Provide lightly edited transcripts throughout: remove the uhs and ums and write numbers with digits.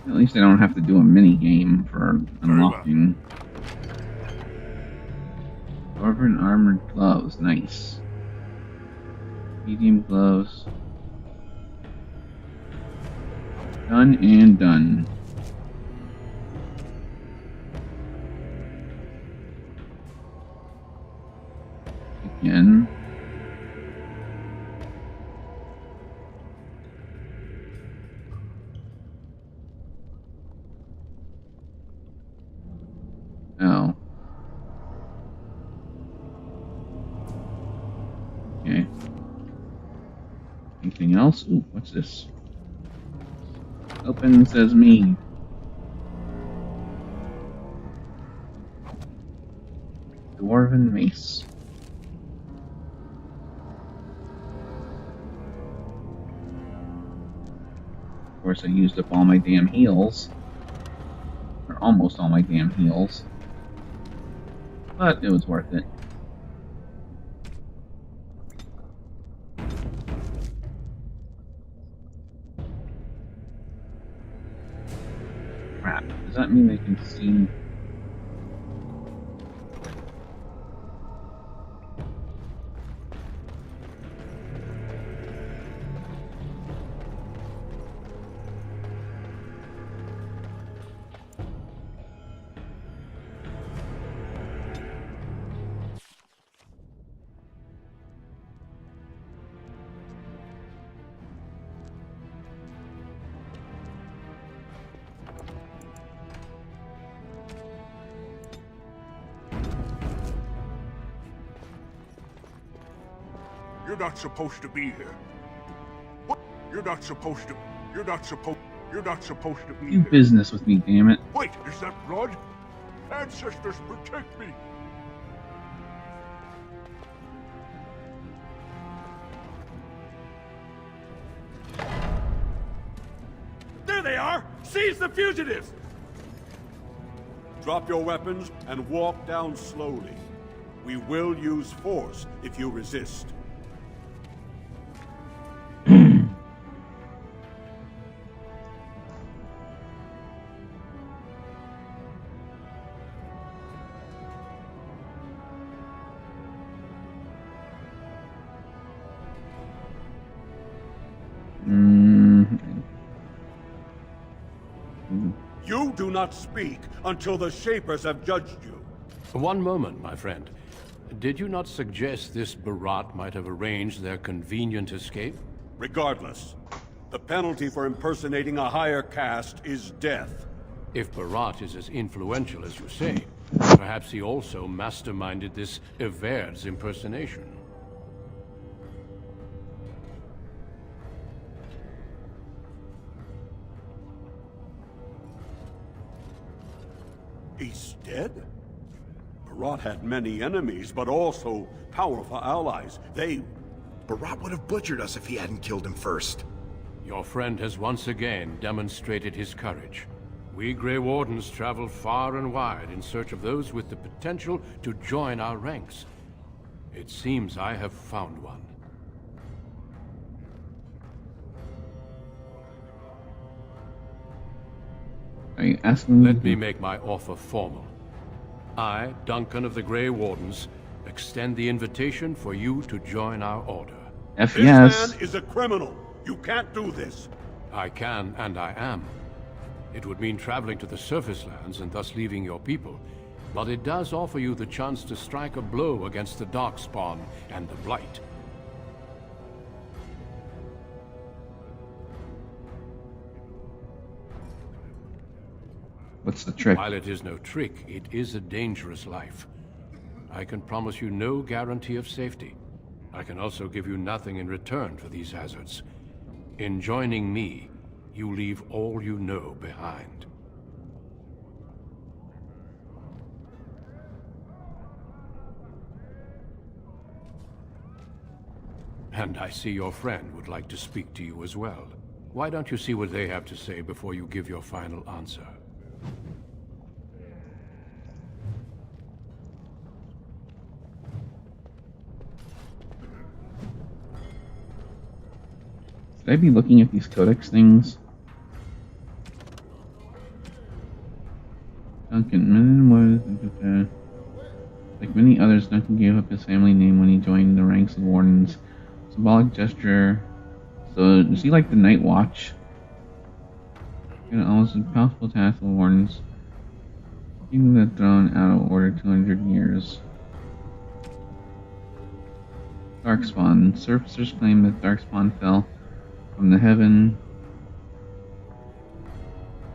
At least I don't have to do a mini game for unlocking. Dwarven armored gloves, nice. Medium gloves. Done and done. Again. Oh. Okay. Anything else? Ooh, what's this? Open, says me. Dwarven mace. Of course, I used up all my damn heals. Or almost all my damn heals. But it was worth it. Crap. Does that mean they can see? You're not supposed to be here. What? You're not supposed to be Do here. business with me, damn it. Wait, is that blood? Ancestors, protect me! There they are! Seize the fugitives! Drop your weapons and walk down slowly. We will use force if you resist. You do not speak until the Shapers have judged you. One moment, my friend. Did you not suggest this Barat might have arranged their convenient escape? Regardless, the penalty for impersonating a higher caste is death. If Barat is as influential as you say, perhaps he also masterminded this Everd's impersonation. He's dead? Barat had many enemies, but also powerful allies. Barat would have butchered us if he hadn't killed him first. Your friend has once again demonstrated his courage. We Grey Wardens travel far and wide in search of those with the potential to join our ranks. It seems I have found one. Are you asking me? Let me make my offer formal. I, Duncan of the Grey Wardens, extend the invitation for you to join our order. F This yes. man is a criminal. You can't do this. I can, and I am. It would mean traveling to the surface lands and thus leaving your people, but it does offer you the chance to strike a blow against the Darkspawn and the Blight. What's the trick? While it is no trick, it is a dangerous life. I can promise you no guarantee of safety. I can also give you nothing in return for these hazards. In joining me, you leave all you know behind. And I see your friend would like to speak to you as well. Why don't you see what they have to say before you give your final answer? Should I be looking at these codex things? Duncan, like many others, Duncan gave up his family name when he joined the ranks of Wardens. Symbolic gesture. So, is he like the Night Watch? An almost impossible task of Wardens. Keeping the throne out of order 200 years. Darkspawn. Surfacers claim that Darkspawn fell from the heaven.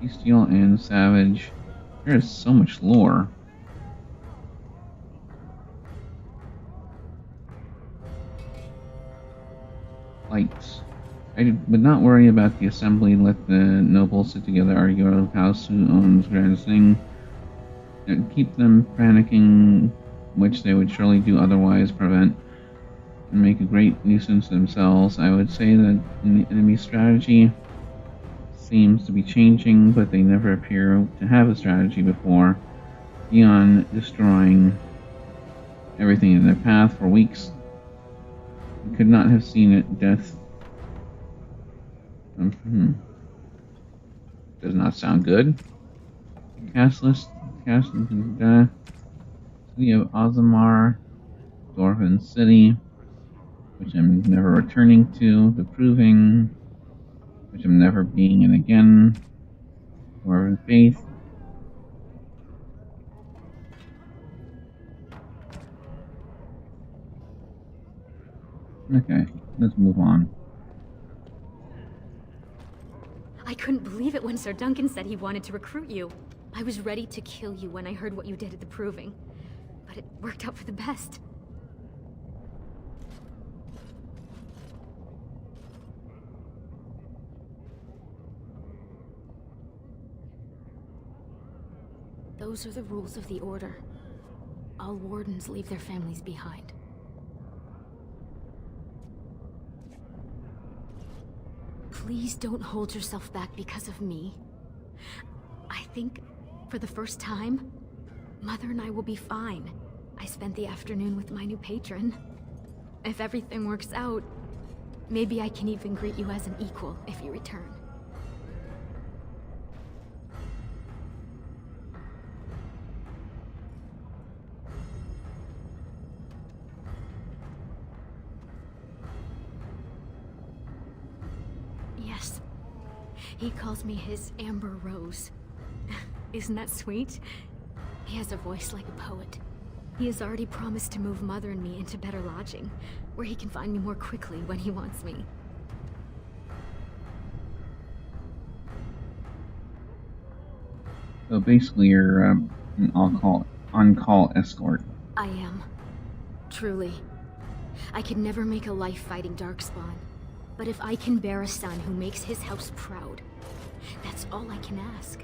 Bestial and savage. There is so much lore. Lights. I would not worry about the assembly. Let the nobles sit together, argue over house who owns Grand Sing. Keep them panicking, which they would surely do otherwise, prevent and make a great nuisance themselves. I would say that the enemy strategy seems to be changing, but they never appear to have a strategy before, beyond destroying everything in their path for weeks. We could not have seen it. Death does not sound good. Cast list. City of Ozamar, Dwarven City, which I'm never returning to. The Proving, which I'm never being in again. Dwarven Faith. Okay, let's move on. I couldn't believe it when Sir Duncan said he wanted to recruit you. I was ready to kill you when I heard what you did at the Proving. But it worked out for the best. Those are the rules of the Order. All Wardens leave their families behind. Please don't hold yourself back because of me. I think, for the first time, Mother and I will be fine. I spent the afternoon with my new patron. If everything works out, maybe I can even greet you as an equal if you return. Yes. He calls me his Amber Rose. Isn't that sweet? He has a voice like a poet. He has already promised to move Mother and me into better lodging, where he can find me more quickly when he wants me. So basically you're an on-call escort. I am. Truly. I could never make a life fighting Darkspawn. But if I can bear a son who makes his house proud, that's all I can ask.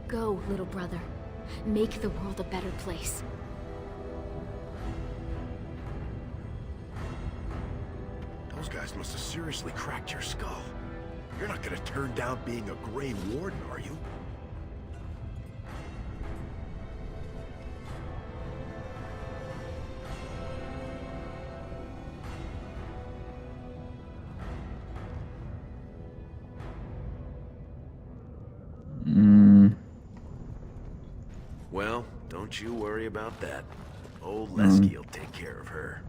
Go, little brother. Make the world a better place. Those guys must have seriously cracked your skull. You're not gonna turn down being a Grey Warden, are you? Well, don't you worry about that. Old Lesky will take care of her.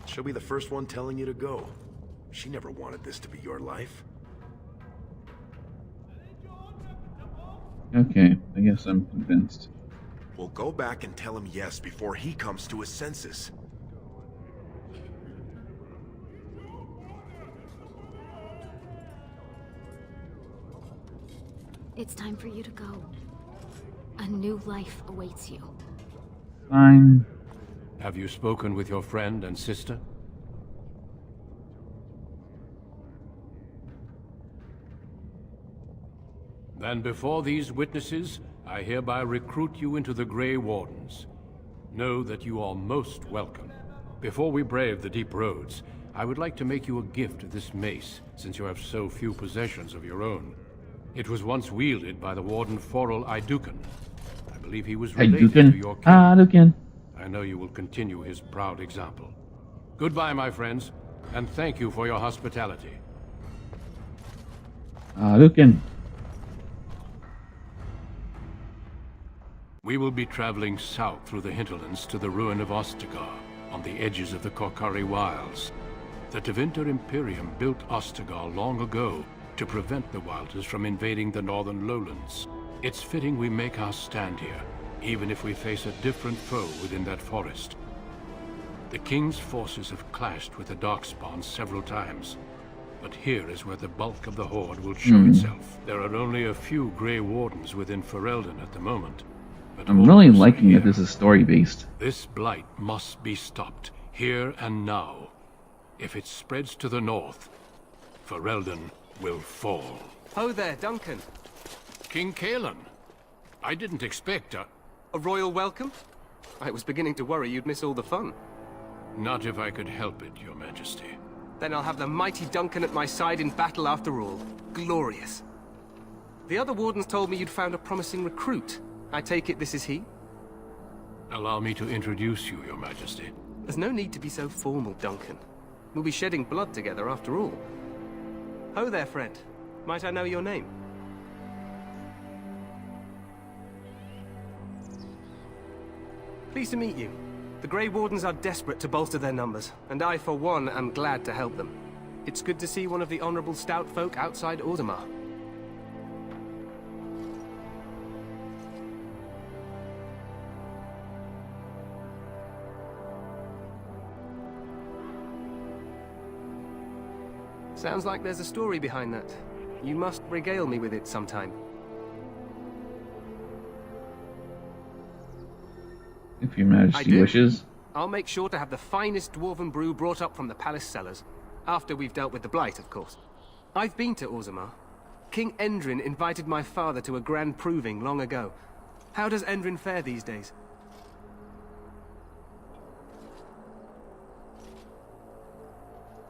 She'll be the first one telling you to go. She never wanted this to be your life. Okay, I guess I'm convinced. We'll go back and tell him yes before he comes to his senses. It's time for you to go. A new life awaits you. Fine. Have you spoken with your friend and sister? Then before these witnesses, I hereby recruit you into the Grey Wardens. Know that you are most welcome. Before we brave the deep roads, I would like to make you a gift of this mace, since you have so few possessions of your own. It was once wielded by the Warden Forel Aiduken. I believe he was related to your king. Aiduken. I know you will continue his proud example. Goodbye, my friends, and thank you for your hospitality. Lucan. We will be traveling south through the hinterlands to the ruin of Ostagar, on the edges of the Korcari Wilds. The Tevinter Imperium built Ostagar long ago to prevent the Wilders from invading the northern lowlands. It's fitting we make our stand here, even if we face a different foe within that forest. The King's forces have clashed with the Darkspawn several times, but here is where the bulk of the Horde will show itself. There are only a few Grey Wardens within Ferelden at the moment. But I'm really liking that this is story-based. This blight must be stopped, here and now. If it spreads to the north, Ferelden will fall. Ho there, Duncan. King Cailan, I didn't expect a royal welcome? I was beginning to worry you'd miss all the fun. Not if I could help it, Your Majesty. Then I'll have the mighty Duncan at my side in battle after all. Glorious. The other wardens told me you'd found a promising recruit. I take it this is he? Allow me to introduce you, Your Majesty. There's no need to be so formal, Duncan. We'll be shedding blood together after all. Ho there, friend. Might I know your name? Pleased to meet you. The Grey Wardens are desperate to bolster their numbers, and I, for one, am glad to help them. It's good to see one of the honorable stout folk outside Orzammar. Sounds like there's a story behind that. You must regale me with it sometime. If Your Majesty wishes. I'll make sure to have the finest dwarven brew brought up from the palace cellars. After we've dealt with the blight, of course. I've been to Orzammar. King Endrin invited my father to a grand proving long ago. How does Endrin fare these days?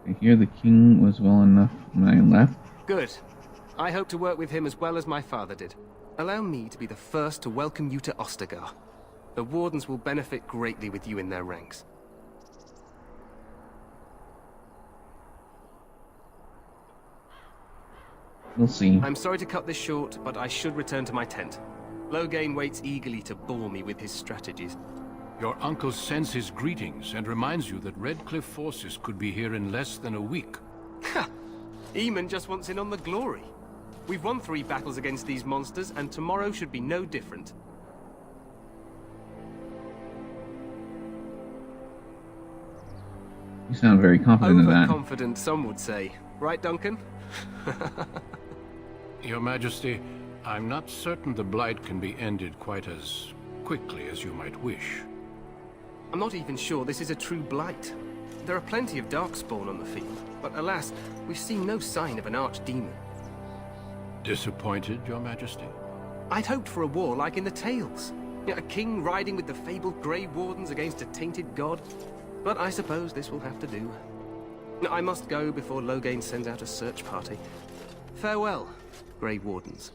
I hear the king was well enough when I left. Good. I hope to work with him as well as my father did. Allow me to be the first to welcome you to Ostagar. The Wardens will benefit greatly with you in their ranks. We'll see. I'm sorry to cut this short, but I should return to my tent. Loghain waits eagerly to bore me with his strategies. Your uncle sends his greetings and reminds you that Redcliffe forces could be here in less than a week. Ha! Eamon just wants in on the glory. We've won 3 battles against these monsters, and tomorrow should be no different. You sound very confident in that. Overconfident, some would say. Right, Duncan? Your Majesty, I'm not certain the Blight can be ended quite as quickly as you might wish. I'm not even sure this is a true blight. There are plenty of Darkspawn on the field, but alas, we've seen no sign of an archdemon. Disappointed, Your Majesty? I'd hoped for a war like in the Tales. A king riding with the fabled Grey Wardens against a tainted god. But I suppose this will have to do. I must go before Loghain sends out a search party. Farewell, Grey Wardens.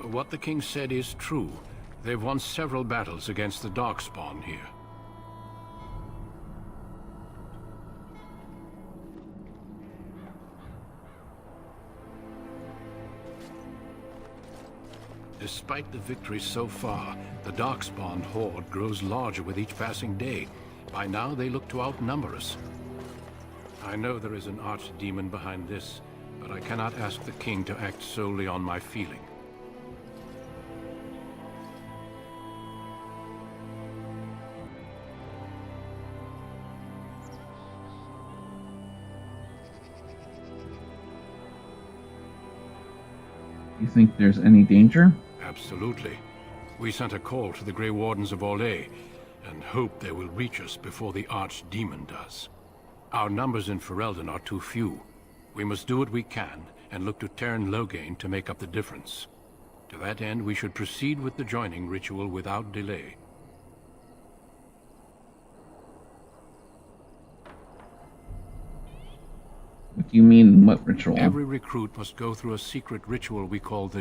What the king said is true. They've won several battles against the Darkspawn here. Despite the victories so far, the Darkspawn horde grows larger with each passing day. By now, they look to outnumber us. I know there is an archdemon behind this, but I cannot ask the king to act solely on my feeling. You think there's any danger? Absolutely. We sent a call to the Grey Wardens of Orlais, and hope they will reach us before the Archdemon does. Our numbers in Ferelden are too few. We must do what we can, and look to Teyrn Loghain to make up the difference. To that end, we should proceed with the joining ritual without delay. What do you mean, what ritual? Every recruit must go through a secret ritual we call the